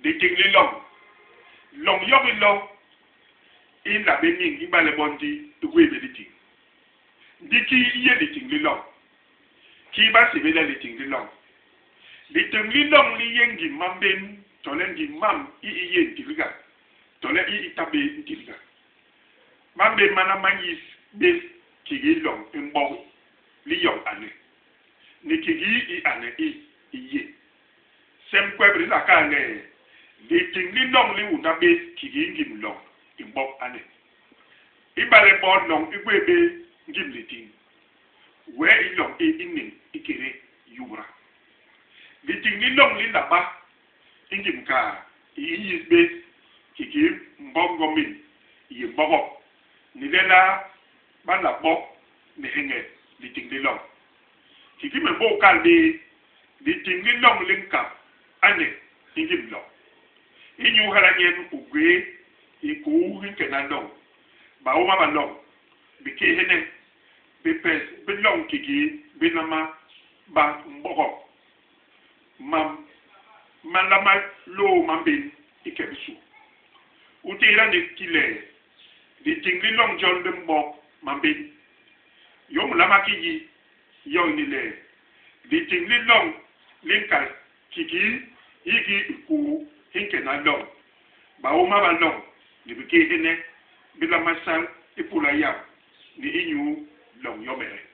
de tingli long yogi long in la bening ibale bondi ugwe beliti diki iye de tingli long ki ba se bela de tingli long de tingli long li yengi mamben tolengi mam iye ntiliga tole itabe ntiliga mambe mana manyis be kigi long imbo li yong ane ni kigi I ane iye sem kwebre la ka ne de tingli long li una be kigi ngim long imbo ane ibale bod long igwebe ngim liting we ilong inin ikere yura de tingli long li na ba ingim ka yisbe kigi mbongo min yimbogo ni lela bala bo ni henge li tingli long kigi me bo kalde li tingli long linka ane ingim long inyu haranyen ugwe iku hinke na long ba o ma long bi ke hene bi pes bi long kigi bi nama ba mbogo malama lo mambin ikebisu utira ne kile di tingli long john de mbo mambin yom lama kiji yo ni le di tingli long linka kiki yigi ku hinke na long ba o ma ba long ni bi ke hene bi la masal ipula ya ni inyu long yomere